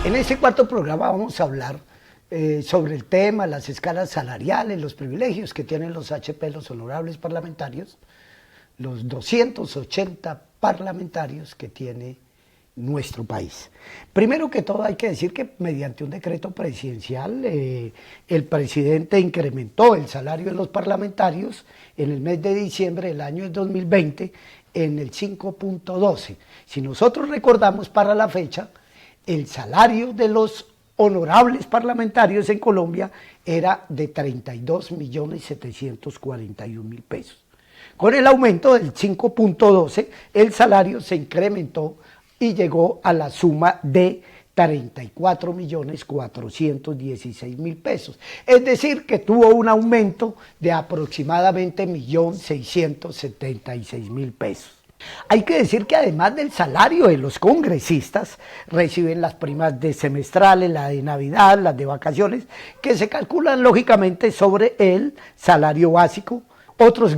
En este cuarto programa vamos a hablar sobre el tema, las escalas salariales, los privilegios que tienen los HP, los honorables parlamentarios, los 280 parlamentarios que tiene nuestro país. Primero que todo hay que decir que mediante un decreto presidencial el presidente incrementó el salario de los parlamentarios en el mes de diciembre del año 2020 en el 5.12. Si nosotros recordamos para la fecha, el salario de los honorables parlamentarios en Colombia era de 32.741.000 pesos. Con el aumento del 5.12, el salario se incrementó y llegó a la suma de 34.416.000 pesos. Es decir, que tuvo un aumento de aproximadamente 1.676.000 pesos. Hay que decir que además del salario de los congresistas, reciben las primas de semestrales, la de Navidad, las de vacaciones, que se calculan lógicamente sobre el salario básico. Otros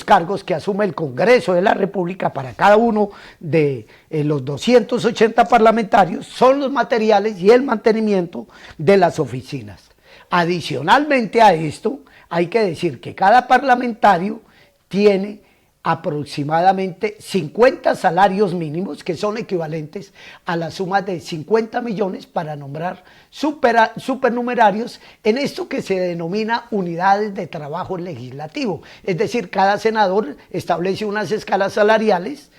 cargos que asume el Congreso de la República para cada uno de los 280 parlamentarios son los materiales y el mantenimiento de las oficinas. Adicionalmente a esto, hay que decir que cada parlamentario tiene aproximadamente 50 salarios mínimos que son equivalentes a la suma de 50 millones para nombrar supernumerarios en esto que se denomina unidades de trabajo legislativo. Es decir, cada senador establece unas escalas salariales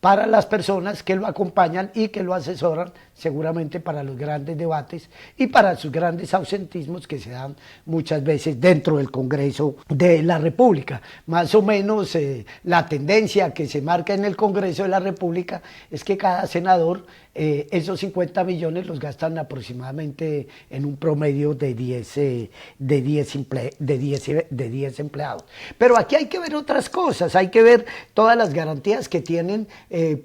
para las personas que lo acompañan y que lo asesoran seguramente para los grandes debates y para sus grandes ausentismos que se dan muchas veces dentro del Congreso de la República. Más o menos la tendencia que se marca en el Congreso de la República es que cada senador esos 50 millones los gastan aproximadamente en un promedio de 10 empleados. Pero aquí hay que ver otras cosas, hay que ver todas las garantías que tienen,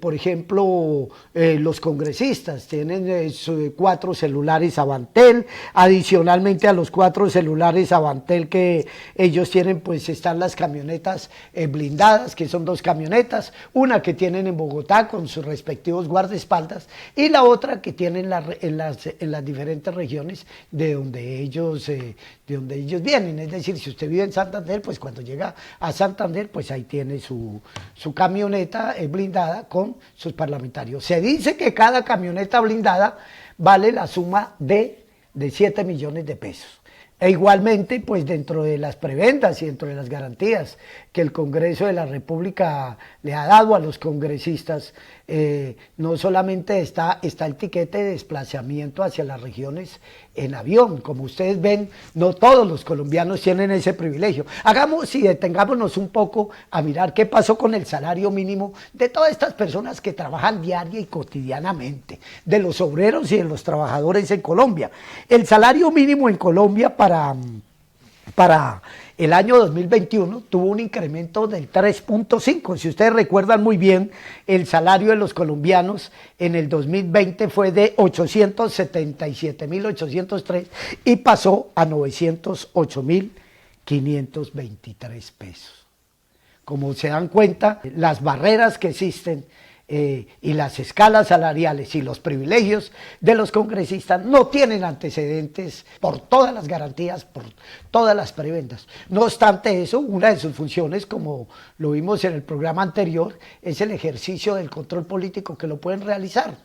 por ejemplo, los congresistas. Tienen 4 celulares Avantel, adicionalmente a los 4 celulares Avantel que ellos tienen, pues están las camionetas blindadas, que son 2 camionetas, una que tienen en Bogotá con sus respectivos guardaespaldas, y la otra que tienen en las diferentes regiones de donde ellos vienen. Es decir, si usted vive en Santander, pues cuando llega a Santander, pues ahí tiene su camioneta blindada con sus parlamentarios. Se dice que cada camioneta blindada vale la suma de 7 millones de pesos. E igualmente, pues dentro de las prebendas y dentro de las garantías que el Congreso de la República le ha dado a los congresistas, no solamente está el tiquete de desplazamiento hacia las regiones en avión. Como ustedes ven, no todos los colombianos tienen ese privilegio. Hagamos y detengámonos un poco a mirar qué pasó con el salario mínimo de todas estas personas que trabajan diaria y cotidianamente, de los obreros y de los trabajadores en Colombia. El salario mínimo en Colombia para el año 2021 tuvo un incremento del 3.5. Si ustedes recuerdan muy bien, el salario de los colombianos en el 2020 fue de 877.803 y pasó a 908.523 pesos. Como se dan cuenta, las barreras que existen y las escalas salariales y los privilegios de los congresistas no tienen antecedentes por todas las garantías, por todas las prebendas. No obstante eso, una de sus funciones, como lo vimos en el programa anterior, es el ejercicio del control político que lo pueden realizar.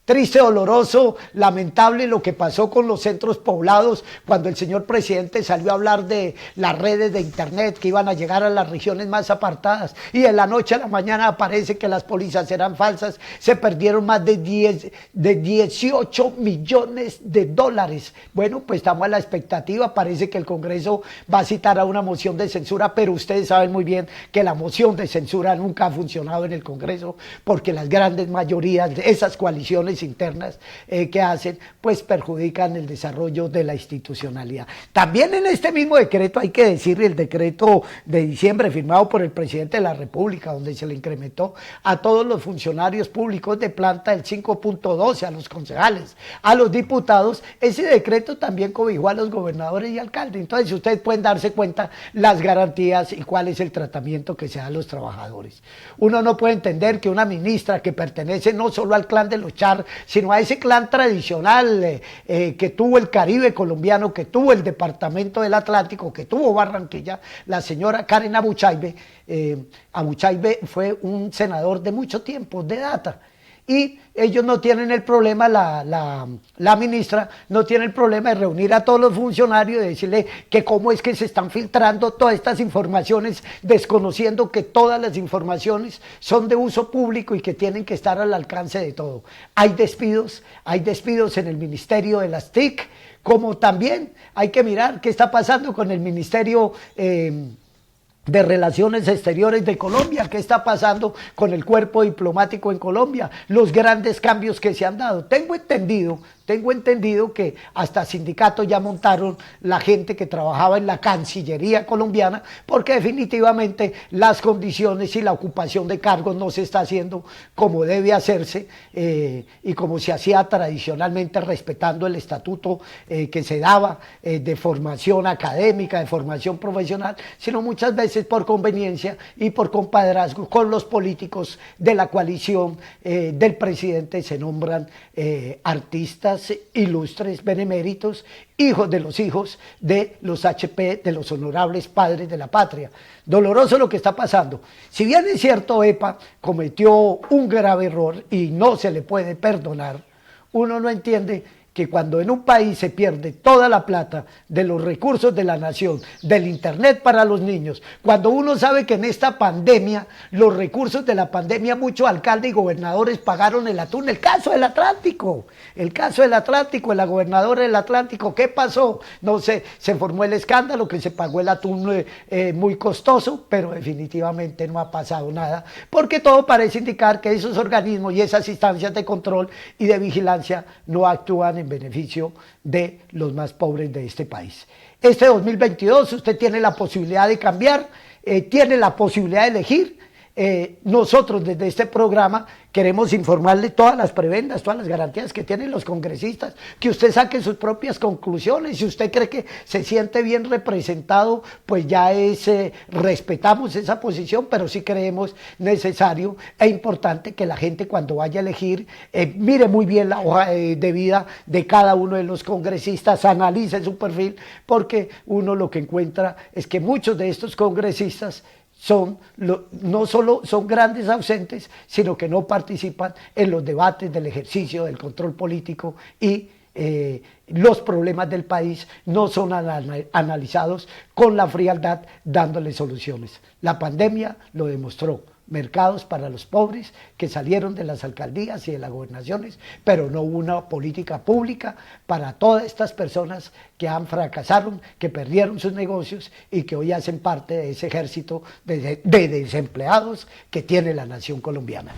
Triste, doloroso, lamentable lo que pasó con los centros poblados cuando el señor presidente salió a hablar de las redes de internet que iban a llegar a las regiones más apartadas y de la noche a la mañana aparece que las pólizas eran falsas. Se perdieron más de 18 millones de dólares. Bueno, pues estamos a la expectativa, parece que el Congreso va a citar a una moción de censura, pero ustedes saben muy bien que la moción de censura nunca ha funcionado en el Congreso porque las grandes mayorías de esas coaliciones internas que hacen, pues perjudican el desarrollo de la institucionalidad. También en este mismo decreto, hay que decir, el decreto de diciembre firmado por el presidente de la República, donde se le incrementó a todos los funcionarios públicos de planta el 5.12, a los concejales, a los diputados, ese decreto también cobijó a los gobernadores y alcaldes. Entonces ustedes pueden darse cuenta las garantías y cuál es el tratamiento que se da a los trabajadores. Uno no puede entender que una ministra que pertenece no solo al clan de los Char, sino a ese clan tradicional que tuvo el Caribe colombiano, que tuvo el departamento del Atlántico, que tuvo Barranquilla, la señora Karen Abuchaibe. Abuchaibe fue un senador de mucho tiempo, de data. Y ellos no tienen el problema, la ministra no tiene el problema de reunir a todos los funcionarios y decirle que cómo es que se están filtrando todas estas informaciones, desconociendo que todas las informaciones son de uso público y que tienen que estar al alcance de todo. Hay despidos en el Ministerio de las TIC, como también hay que mirar qué está pasando con el Ministerio de Relaciones Exteriores de Colombia, qué está pasando con el cuerpo diplomático en Colombia, los grandes cambios que se han dado. Tengo entendido que hasta sindicatos ya montaron la gente que trabajaba en la Cancillería colombiana, porque definitivamente las condiciones y la ocupación de cargos no se está haciendo como debe hacerse y como se hacía tradicionalmente, respetando el estatuto que se daba de formación académica, de formación profesional, sino muchas veces por conveniencia y por compadrazgo con los políticos de la coalición del presidente se nombran artistas ilustres, beneméritos, hijos de los HP, de los honorables padres de la patria. Doloroso lo que está pasando. Si bien es cierto, EPA cometió un grave error y no se le puede perdonar, uno no entiende que cuando en un país se pierde toda la plata de los recursos de la nación, del internet para los niños, cuando uno sabe que en esta pandemia, los recursos de la pandemia, muchos alcaldes y gobernadores pagaron el atún, el caso del Atlántico, la gobernadora del Atlántico, ¿qué pasó? No sé, se formó el escándalo que se pagó el atún muy costoso, pero definitivamente no ha pasado nada, porque todo parece indicar que esos organismos y esas instancias de control y de vigilancia no actúan en beneficio de los más pobres de este país. Este 2022 usted tiene la posibilidad de cambiar, tiene la posibilidad de elegir. Nosotros desde este programa queremos informarle todas las prebendas, todas las garantías que tienen los congresistas, que usted saque sus propias conclusiones. Si usted cree que se siente bien representado, pues ya respetamos esa posición, pero sí creemos necesario e importante que la gente cuando vaya a elegir mire muy bien la hoja de vida de cada uno de los congresistas, analice su perfil, porque uno lo que encuentra es que muchos de estos congresistas no solo son grandes ausentes, sino que no participan en los debates del ejercicio del control político y los problemas del país no son analizados con la frialdad, dándole soluciones. La pandemia lo demostró. Mercados para los pobres que salieron de las alcaldías y de las gobernaciones, pero no hubo una política pública para todas estas personas que fracasaron, que perdieron sus negocios y que hoy hacen parte de ese ejército de desempleados que tiene la nación colombiana.